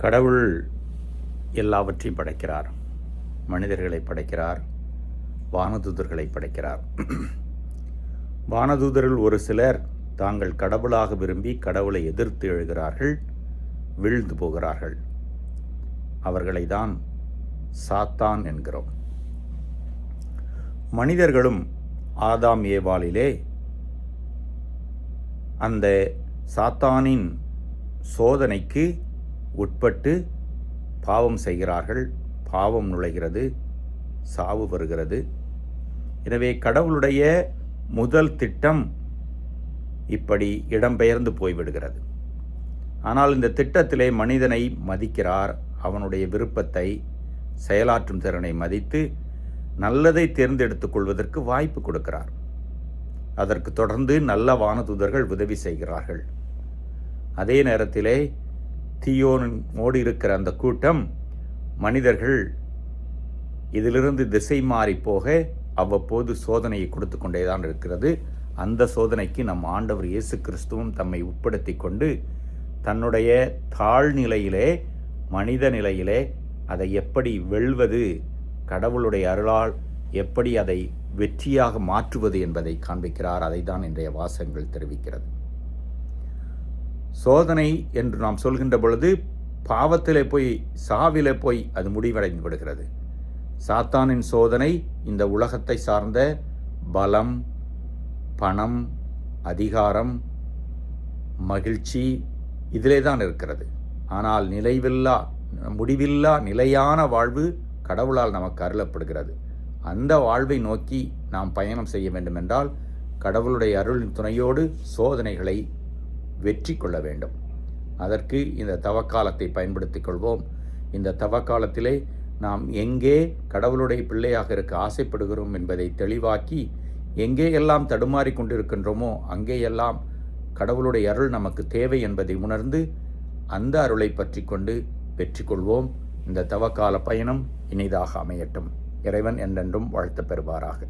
கடவுள் எல்லாவற்றையும் படைக்கிறார். மனிதர்களை படைக்கிறார், வானதூதர்களை படைக்கிறார். வானதூதர்கள் ஒரு சிலர் தாங்கள் கடவுளாக விரும்பி கடவுளை எதிர்த்து எழுகிறார்கள், வீழ்ந்து போகிறார்கள். அவர்களை தான் சாத்தான் என்கிறோம். மனிதர்களும் ஆதாம் ஏவாளிலே அந்த சாத்தானின் சோதனைக்கு உட்பட்டு பாவம் செய்கிறார்கள். பாவம் நுழைகிறது, சாவு வருகிறது. எனவே கடவுளுடைய முதல் திட்டம் இப்படி இடம்பெயர்ந்து போய்விடுகிறது. ஆனால் இந்த திட்டத்திலே மனிதனை மதிக்கிறார். அவனுடைய விருப்பத்தை, செயலாற்றும் திறனை மதித்து நல்லதை தேர்ந்தெடுத்துக் கொள்வதற்கு வாய்ப்பு கொடுக்கிறார். அதற்கு தொடர்ந்து நல்ல வானதூதர்கள் உதவி செய்கிறார்கள். அதே நேரத்திலே தீயோனோடு இருக்கிற அந்த கூட்டம் மனிதர்கள் இதிலிருந்து திசை மாறி போக அவ்வப்போது சோதனையை கொடுத்து கொண்டேதான் இருக்கிறது. அந்த சோதனைக்கு நம் ஆண்டவர் இயேசு கிறிஸ்துவும் தம்மை உட்படுத்தி கொண்டு தன்னுடைய தாழ்நிலையிலே, மனித நிலையிலே அதை எப்படி வெல்வது, கடவுளுடைய அருளால் எப்படி அதை வெற்றியாக மாற்றுவது என்பதை காண்பிக்கிறார். அதை தான் இன்றைய வாசகங்கள் தெரிவிக்கிறது. சோதனை என்று நாம் சொல்கின்ற பொழுது பாவத்திலே போய், சாவிலே போய் அது முடிவடைந்து விடுகிறது. சாத்தானின் சோதனை இந்த உலகத்தை சார்ந்த பலம், பணம், அதிகாரம், மகிழ்ச்சி இதிலே தான் இருக்கிறது. ஆனால் முடிவில்லா நிலையான வாழ்வு கடவுளால் நமக்கு அருளப்படுகிறது. அந்த வாழ்வை நோக்கி நாம் பயணம் செய்ய வேண்டுமென்றால் கடவுளுடைய அருளின் துணையோடு சோதனைகளை வெற்றி கொள்ள வேண்டும். அதற்கு இந்த தவக்காலத்தை பயன்படுத்திக் கொள்வோம். இந்த தவக்காலத்திலே நாம் எங்கே கடவுளுடைய பிள்ளையாக இருக்க ஆசைப்படுகிறோம் என்பதை தெளிவாக்கி, எங்கே எல்லாம் தடுமாறி கொண்டிருக்கின்றோமோ அங்கேயெல்லாம் கடவுளுடைய அருள் நமக்கு தேவை என்பதை உணர்ந்து அந்த அருளை பற்றி கொண்டு வெற்றி கொள்வோம். இந்த தவக்கால பயணம் இனிதாக அமையட்டும். இறைவன் என்றென்றும் வாழ்த்து பெறுவாராக.